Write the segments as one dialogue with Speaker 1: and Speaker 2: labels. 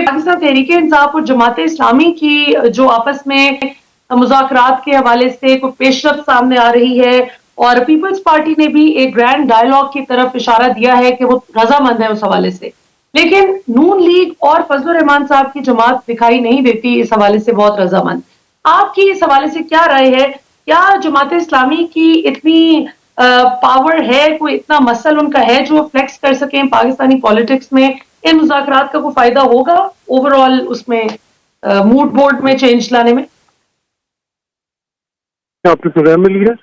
Speaker 1: पाकिस्तान तहरीक इंसाफ और जमात इस्लामी की जो आपस में मुज़ाकरात के हवाले से कोई पेशरफ्त सामने आ रही है और पीपल्स पार्टी ने भी एक ग्रैंड डायलॉग की तरफ इशारा दिया है कि वो रजामंद है उस हवाले से, लेकिन नून लीग और फजलुर रहमान साहब की जमात दिखाई नहीं देती इस हवाले से बहुत रजामंद। आपकी इस हवाले से क्या राय है? क्या जमात इस्लामी की इतनी पावर है, कोई इतना मसल उनका है जो फ्लेक्स कर सकें पाकिस्तानी पॉलिटिक्स में? इन मुज़ाकरात का कोई फायदा होगा ओवरऑल उसमें मूड बोर्ड में चेंज लाने में?
Speaker 2: आपने प्रोग्राम में लिया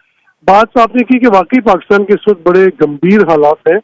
Speaker 2: बात आपने की कि वाकई पाकिस्तान के इस वक्त बड़े गंभीर हालात हैं,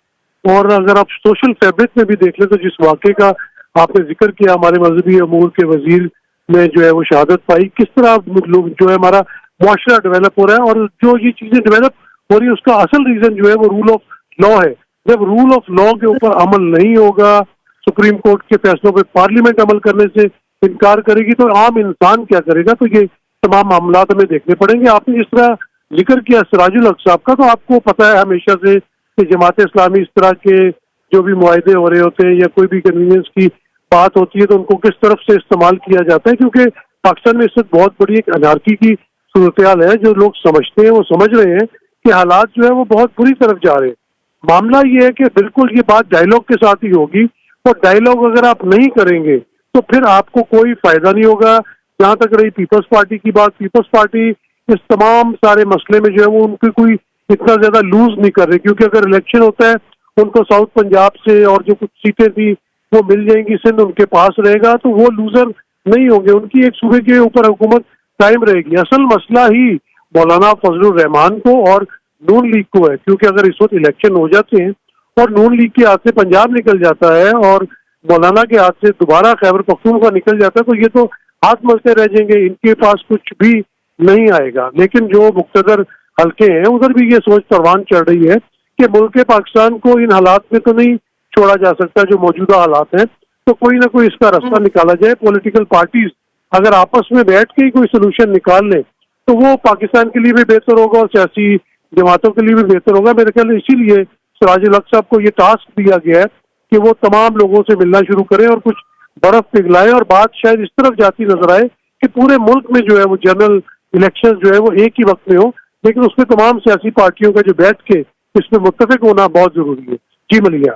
Speaker 2: और अगर आप सोशल फैब्रिक में भी देख लें तो जिस वाक़े का आपने जिक्र किया, हमारे मजहबी अमूर के वजीर ने जो है वो शहादत पाई, किस तरह लोग जो है हमारा मुआशरा डेवलप हो रहा है, और जो ये चीजें डेवलप हो रही है उसका असल रीजन जो है वो रूल ऑफ लॉ है। जब रूल ऑफ लॉ के ऊपर अमल नहीं होगा, सुप्रीम कोर्ट के फैसलों पर पार्लियामेंट अमल करने से इनकार करेगी, तो आम इंसान क्या करेगा? तो ये तमाम मामला हमें देखने पड़ेंगे। आपने जिस तरह जिक्र किया सिराजुल हक साहब का, तो आपको पता है हमेशा से कि जमात इस्लामी इस तरह के जो भी मुआहदे हो रहे होते हैं या कोई भी कन्वीनियंस की बात होती है तो उनको किस तरफ से इस्तेमाल किया जाता है, क्योंकि पाकिस्तान में इस वक्त बहुत बड़ी एक अनारकी की सूरत हाल है। जो लोग समझते हैं वो समझ रहे हैं कि हालात जो है वो बहुत बुरी तरफ जा रहे हैं। मामला ये है कि बिल्कुल ये बात डायलॉग के साथ ही होगी, और डायलॉग अगर आप नहीं करेंगे तो फिर आपको कोई फायदा नहीं होगा। जहां तक रही पीपल्स पार्टी की बात, पीपल्स पार्टी इस तमाम सारे मसले में जो है वो उनकी कोई इतना ज्यादा लूज नहीं कर रही, क्योंकि अगर इलेक्शन होता है उनको साउथ पंजाब से और जो कुछ सीटें थी वो मिल जाएंगी, सिंध उनके पास रहेगा, तो वो लूजर नहीं होंगे, उनकी एक सूबे के ऊपर हुकूमत कायम रहेगी। असल मसला ही मौलाना फजलुर रहमान को और नून लीग को है, क्योंकि अगर इस वक्त इलेक्शन हो जाते हैं और नून लीग के हाथ से पंजाब निकल जाता है और मौलाना के हाथ से दोबारा खैबर पख्तूनख्वा निकल जाता है, तो ये तो हाथ मलते रह जाएंगे, इनके पास कुछ भी नहीं आएगा। लेकिन जो मुक्तदर हल्के हैं उधर भी ये सोच परवान चढ़ रही है कि मुल्क पाकिस्तान को इन हालात में तो नहीं छोड़ा जा सकता जो मौजूदा हालात हैं, तो कोई ना कोई इसका रास्ता निकाला जाए। पॉलिटिकल पार्टीज अगर आपस में बैठ के ही कोई सोल्यूशन निकाल ले तो वो पाकिस्तान के लिए भी बेहतर होगा और सियासी जमातों के लिए भी बेहतर होगा। मेरे ख्याल इसीलिए सिराजुल हक साहब को ये टास्क दिया गया है कि वो तमाम लोगों से मिलना शुरू करें और कुछ बर्फ पिघलाएं, और बात शायद इस तरफ जाती नजर आए कि पूरे मुल्क में जो है वो जनरल इलेक्शन जो है वो एक ही वक्त में हो, लेकिन उसमें तमाम सियासी पार्टियों का जो बैठ के इसमें मुत्तफिक होना बहुत जरूरी है। जी मलिया।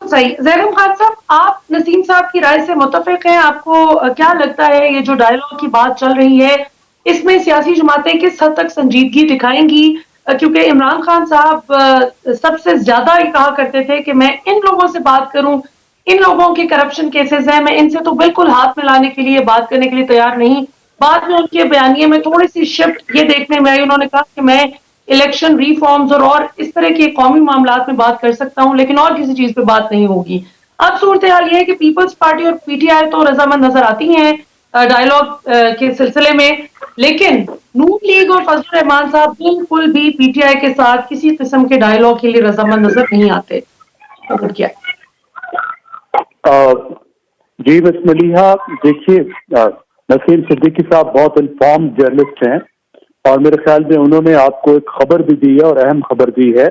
Speaker 1: सही। ज़ैनब खान साहब, आप नसीम साहब की राय से मुत्तफिक हैं? आपको क्या लगता है ये जो डायलॉग की बात चल रही है इसमें सियासी जमातें किस हद तक संजीदगी दिखाएंगी? क्योंकि इमरान खान साहब सबसे ज्यादा ये कहा करते थे कि मैं इन लोगों से बात करूं, इन लोगों के करप्शन केसेस हैं, मैं इनसे तो बिल्कुल हाथ मिलाने के लिए, बात करने के लिए तैयार नहीं। बाद में उनके बयानिए में थोड़ी सी शिफ्ट ये देखने में आई, उन्होंने कहा कि मैं इलेक्शन रिफॉर्म्स और इस तरह के कौमी मामलात में बात कर सकता हूं, लेकिन और किसी चीज पे बात नहीं होगी। अब सूरत हाल ये है कि पीपल्स पार्टी और पीटीआई तो रजामंद नजर आती हैं डायलॉग के सिलसिले में, लेकिन नून लीग और फजलुर रहमान साहब बिल्कुल भी पीटीआई के साथ किसी किस्म के डायलॉग के लिए रजामंद नजर नहीं आते। क्या
Speaker 3: जी मिस मलिहा, देखिए नसीम सिद्दीकी साहब बहुत इन्फॉर्म जर्नलिस्ट हैं और मेरे ख्याल में उन्होंने आपको एक खबर भी दी है और अहम खबर दी है,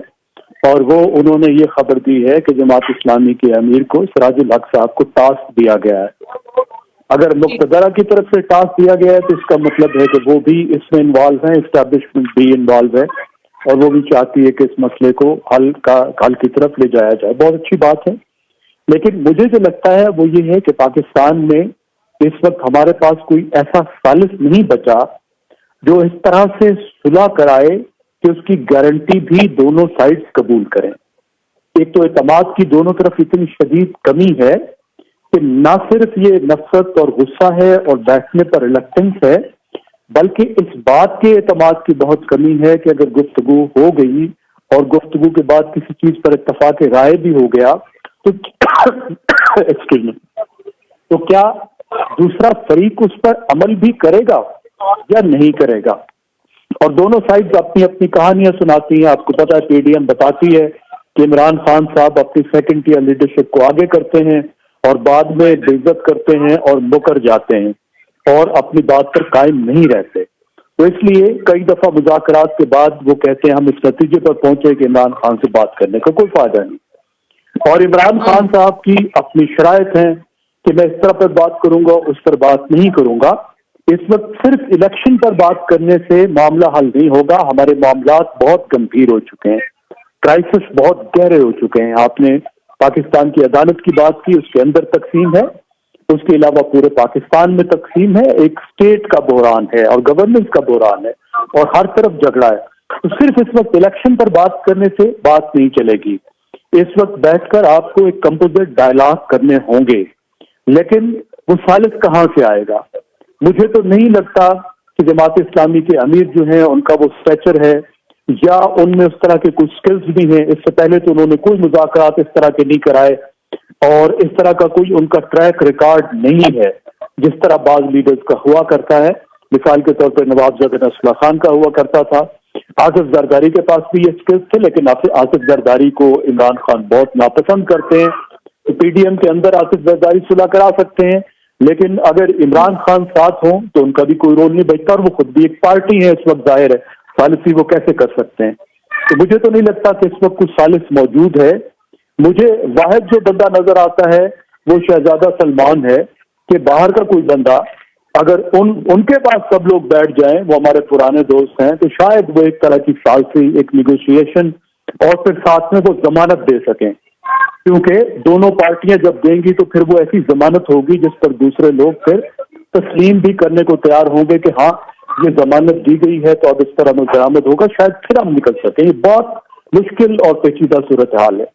Speaker 3: और वो उन्होंने ये खबर दी है कि जमात इस्लामी के अमीर को सिराजुल हक साहब को टास्क दिया गया है। अगर मुक्तदरा की तरफ से टास्क दिया गया है तो इसका मतलब है कि वो भी इसमें इन्वॉल्व है, एस्टैब्लिशमेंट भी इन्वॉल्व है और वो भी चाहती है कि इस मसले को हल की तरफ ले जाया जाए। बहुत अच्छी बात है, लेकिन मुझे जो लगता है वो ये है कि पाकिस्तान में इस वक्त हमारे पास कोई ऐसा सालिस नहीं बचा जो इस तरह से सुलह कराए कि उसकी गारंटी भी दोनों साइड्स कबूल करें। एक तो एतमाद की दोनों तरफ इतनी शदीद कमी है कि ना सिर्फ ये नफरत और गुस्सा है और बैठने पर रिलक्टेंस है, बल्कि इस बात के एतमाद की बहुत कमी है कि अगर गुफ्तगू हो गई और गुफ्तगू के बाद किसी चीज पर इत्तफाक राय भी हो गया तो एक्सक्यूज मी, तो क्या दूसरा फरीक उस पर अमल भी करेगा या नहीं करेगा? और दोनों साइड्स अपनी अपनी कहानियां सुनाती हैं। आपको पता है पीडीएम बताती है कि इमरान खान साहब अपनी सेकंड ईयर लीडरशिप को आगे करते हैं और बाद में बेइज्जत करते हैं और मुकर जाते हैं और अपनी बात पर कायम नहीं रहते। तो इसलिए कई दफा मुज़ाकरात के बाद वो कहते हैं हम इस नतीजे पर पहुंचे कि इमरान खान से बात करने का कोई फायदा नहीं। اور عمران خان صاحب کی اپنی شرائط ہیں کہ میں اس طرح پر بات کروں گا اس پر بات نہیں کروں گا. اس وقت صرف الیکشن پر بات کرنے سے معاملہ حل نہیں ہوگا. ہمارے معاملات بہت گمبھیر ہو چکے ہیں, کرائسس بہت گہرے ہو چکے ہیں. آپ نے پاکستان کی عدالت کی بات کی, اس کے اندر تقسیم ہے, اس کے علاوہ پورے پاکستان میں تقسیم ہے, ایک اسٹیٹ کا بحران ہے اور گورننس کا بحران ہے اور ہر طرف جھگڑا ہے. تو صرف اس وقت الیکشن پر بات کرنے سے بات نہیں چلے گی. اس وقت بیٹھ کر آپ کو ایک کمپوزٹ ڈائلاگ کرنے ہوں گے, لیکن وہ ثالث کہاں سے آئے گا؟ مجھے تو نہیں لگتا کہ جماعت اسلامی کے امیر جو ہیں ان کا وہ اسٹیچر ہے یا ان میں اس طرح کے کچھ سکلز بھی ہیں. اس سے پہلے تو انہوں نے کوئی مذاکرات اس طرح کے نہیں کرائے اور اس طرح کا کوئی ان کا ٹریک ریکارڈ نہیں ہے جس طرح بعض لیڈرز کا ہوا کرتا ہے. مثال کے طور پر نوابزادہ نصراللہ خان کا ہوا کرتا تھا. آصف زرداری کے پاس بھی یہ سکلز تھے, لیکن آصف زرداری کو عمران خان بہت ناپسند کرتے ہیں. تو پی ڈی ایم کے اندر آصف زرداری صلح کرا سکتے ہیں, لیکن اگر عمران خان ساتھ ہوں تو ان کا بھی کوئی رول نہیں بچتا, اور وہ خود بھی ایک پارٹی ہے اس وقت, ظاہر ہے ثالثی وہ کیسے کر سکتے ہیں. تو مجھے تو نہیں لگتا کہ اس وقت کچھ ثالث موجود ہے. مجھے واحد جو بندہ نظر آتا ہے وہ شہزادہ سلمان ہے کہ باہر کا کوئی بندہ اگر ان کے پاس سب لوگ بیٹھ جائیں, وہ ہمارے پرانے دوست ہیں, تو شاید وہ ایک طرح کی ثالثی, ایک نیگوشیشن اور پھر ساتھ میں وہ ضمانت دے سکیں, کیونکہ دونوں پارٹیاں جب دیں گی تو پھر وہ ایسی ضمانت ہوگی جس پر دوسرے لوگ پھر تسلیم بھی کرنے کو تیار ہوں گے کہ ہاں یہ ضمانت دی گئی ہے تو اب اس طرح میں درآمد ہوگا, شاید پھر ہم نکل سکیں. یہ بہت مشکل اور پیچیدہ صورتحال ہے.